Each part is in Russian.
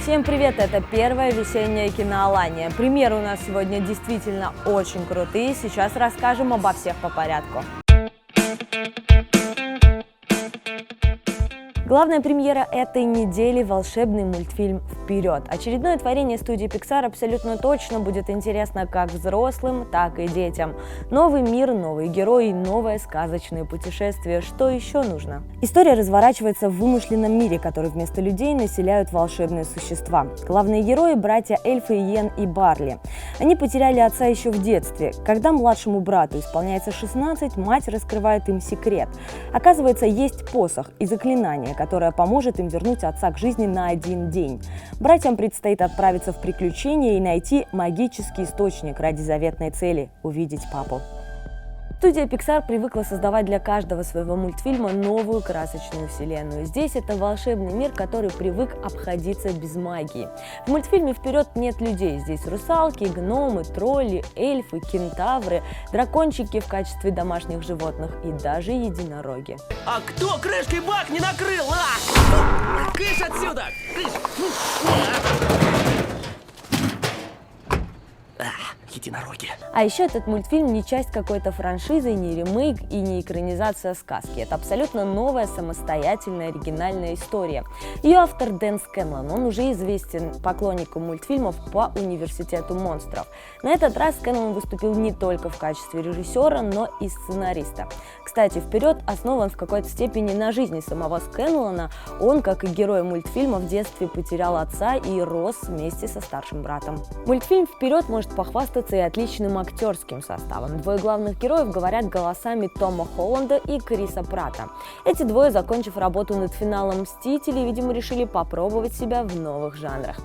Всем привет! Это первая весенняя киноалания. Премьеры у нас сегодня действительно очень крутые. Сейчас расскажем обо всех по порядку. Главная премьера этой недели – волшебный мультфильм «Вперед». Очередное творение студии Pixar абсолютно точно будет интересно как взрослым, так и детям. Новый мир, новые герои, новое сказочное путешествие. Что еще нужно? История разворачивается в вымышленном мире, который вместо людей населяют волшебные существа. Главные герои – братья Эльфы, Йен и Барли. Они потеряли отца еще в детстве. Когда младшему брату исполняется 16, мать раскрывает им секрет. Оказывается, есть посох и заклинание, которая поможет им вернуть отца к жизни на один день. Братьям предстоит отправиться в приключения и найти магический источник ради заветной цели – увидеть папу. Студия Pixar привыкла создавать для каждого своего мультфильма новую красочную вселенную. Здесь это волшебный мир, который привык обходиться без магии. В мультфильме «Вперед» нет людей. Здесь русалки, гномы, тролли, эльфы, кентавры, дракончики в качестве домашних животных и даже единороги. А кто крышкой бак не накрыл, Кыш отсюда! Кыш! Единороги. А еще этот мультфильм не часть какой-то франшизы, не ремейк и не экранизация сказки. Это абсолютно новая, самостоятельная, оригинальная история. Ее автор Дэн Скэнлон, он уже известен поклонникам мультфильмов по «Университету монстров». На этот раз Скэнлон выступил не только в качестве режиссера, но и сценариста. Кстати, «Вперед» основан в какой-то степени на жизни самого Скэнлона. Он, как и герой мультфильма, в детстве потерял отца и рос вместе со старшим братом. Мультфильм «Вперед» может похвастаться и отличным актерским составом. Двое главных героев говорят голосами Тома Холланда и Криса Пратта. Эти двое, закончив работу над финалом «Мстителей», видимо, решили попробовать себя в новых жанрах.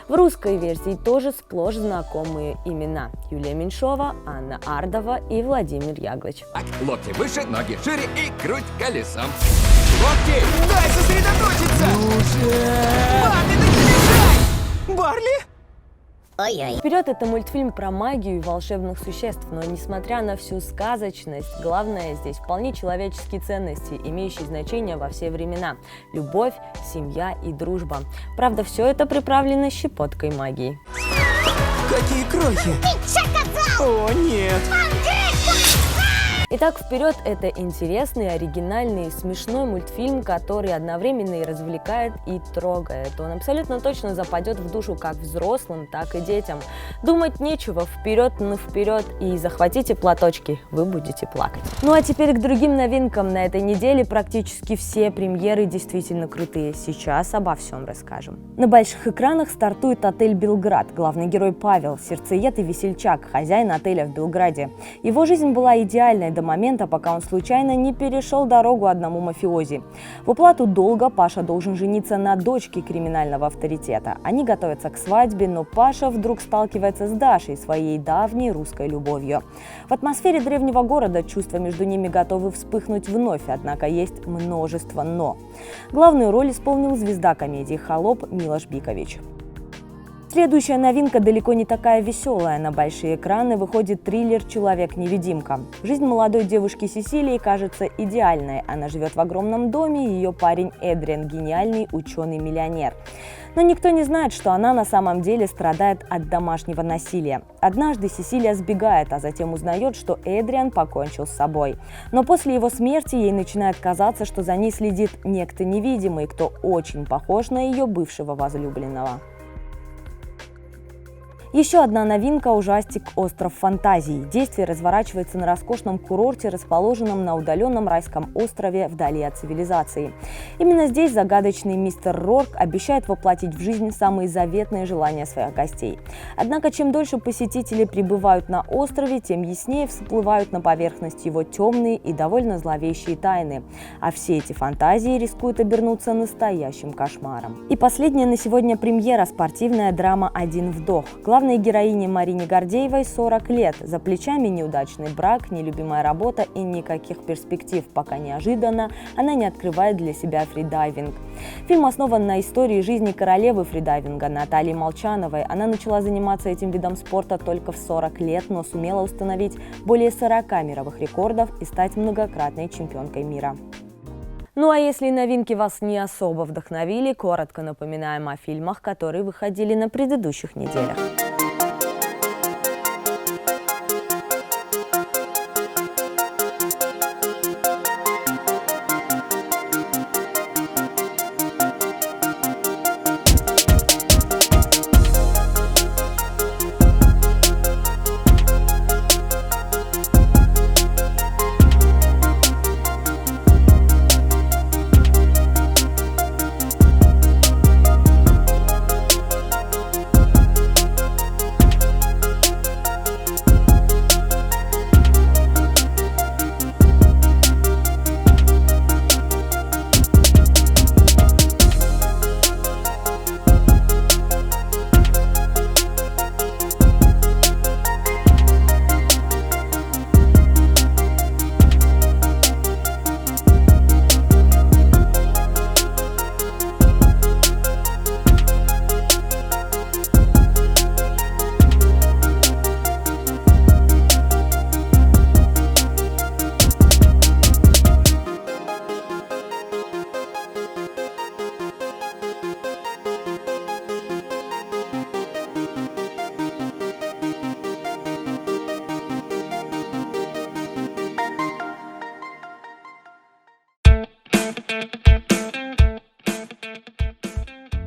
В русской версии тоже сплошь знакомые имена: Юлия Меньшова, Анна Ардова и Владимир Яглыч. Локти выше, ноги шире и круть колесом. Локти! Дай сосредоточиться! Барли, ты не мешай! Барли? Ой-ой. «Вперед» — это мультфильм про магию и волшебных существ, но несмотря на всю сказочность, главное здесь вполне человеческие ценности, имеющие значение во все времена: любовь, семья и дружба. Правда, все это приправлено щепоткой магии. Какие крохи! О, нет! Итак, «Вперед» — это интересный, оригинальный, смешной мультфильм, который одновременно и развлекает, и трогает. Он абсолютно точно западет в душу как взрослым, так и детям. Думать нечего, вперед, ну вперед, и захватите платочки, вы будете плакать. Ну а теперь к другим новинкам. На этой неделе практически все премьеры действительно крутые. Сейчас обо всем расскажем. На больших экранах стартует отель «Белград». Главный герой Павел – сердцеед и весельчак, хозяин отеля в Белграде. Его жизнь была идеальной до момента, пока он случайно не перешел дорогу одному мафиози. В уплату долга Паша должен жениться на дочке криминального авторитета. Они готовятся к свадьбе, но Паша вдруг сталкивается с Дашей, своей давней русской любовью. В атмосфере древнего города чувства между ними готовы вспыхнуть вновь, однако есть множество «но». Главную роль исполнил звезда комедии «Холоп» Милош Бикович. Следующая новинка далеко не такая веселая. На большие экраны выходит триллер «Человек-невидимка». Жизнь молодой девушки Сесилии кажется идеальной. Она живет в огромном доме, ее парень Эдриан – гениальный ученый-миллионер. Но никто не знает, что она на самом деле страдает от домашнего насилия. Однажды Сесилия сбегает, а затем узнает, что Эдриан покончил с собой. Но после его смерти ей начинает казаться, что за ней следит некто невидимый, кто очень похож на ее бывшего возлюбленного. Еще одна новинка – ужастик «Остров фантазий». Действие разворачивается на роскошном курорте, расположенном на удаленном райском острове вдали от цивилизации. Именно здесь загадочный мистер Рорк обещает воплотить в жизнь самые заветные желания своих гостей. Однако, чем дольше посетители пребывают на острове, тем яснее всплывают на поверхность его темные и довольно зловещие тайны. А все эти фантазии рискуют обернуться настоящим кошмаром. И последняя на сегодня премьера – спортивная драма «Один вдох». Главной героине Марине Гордеевой 40 лет. За плечами неудачный брак, нелюбимая работа и никаких перспектив, пока неожиданно она не открывает для себя фридайвинг. Фильм основан на истории жизни королевы фридайвинга Натальи Молчановой. Она начала заниматься этим видом спорта только в 40 лет, но сумела установить более 40 мировых рекордов и стать многократной чемпионкой мира. Ну а если новинки вас не особо вдохновили, коротко напоминаем о фильмах, которые выходили на предыдущих неделях.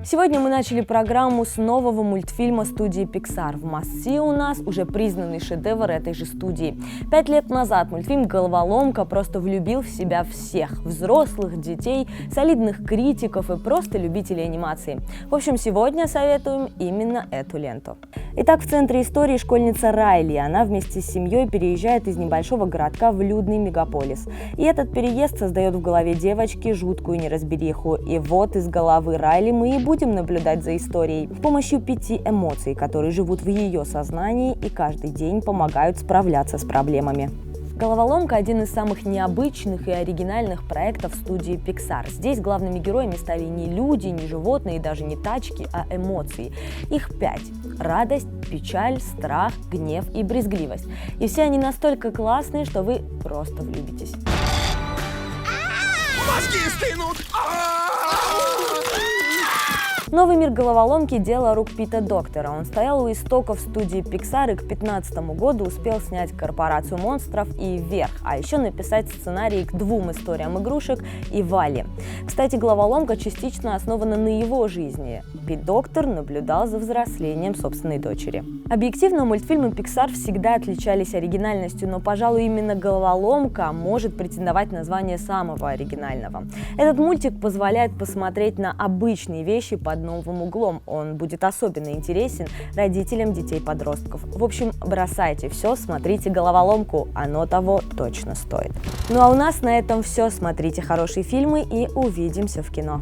Сегодня мы начали программу с нового мультфильма студии Pixar. В Must-See у нас уже признанный шедевр этой же студии. 5 лет назад мультфильм «Головоломка» просто влюбил в себя всех – взрослых, детей, солидных критиков и просто любителей анимации. В общем, сегодня советуем именно эту ленту. Итак, в центре истории школьница Райли. Она вместе с семьей переезжает из небольшого городка в людный мегаполис. И этот переезд создает в голове девочки жуткую неразбериху. И вот из головы Райли мы и будем наблюдать за историей с помощью 5 эмоций, которые живут в ее сознании и каждый день помогают справляться с проблемами. «Головоломка» – один из самых необычных и оригинальных проектов студии Pixar. Здесь главными героями стали не люди, не животные, даже не тачки, а эмоции. Их 5 – радость, печаль, страх, гнев и брезгливость. И все они настолько классные, что вы просто влюбитесь. Мозги стынут! Новый мир головоломки – дело рук Пита Доктора. Он стоял у истоков студии Pixar и к 2015 году успел снять «Корпорацию монстров» и «Вверх», а еще написать сценарий к 2 историям игрушек и «Валли». Кстати, головоломка частично основана на его жизни. Пит Доктор наблюдал за взрослением собственной дочери. Объективно, мультфильмы Pixar всегда отличались оригинальностью, но, пожалуй, именно «Головоломка» может претендовать на звание самого оригинального. Этот мультик позволяет посмотреть на обычные вещи под новым углом. Он будет особенно интересен родителям детей-подростков. В общем, бросайте все, смотрите «Головоломку», оно того точно стоит. Ну а у нас на этом все. Смотрите хорошие фильмы и увидимся в кино.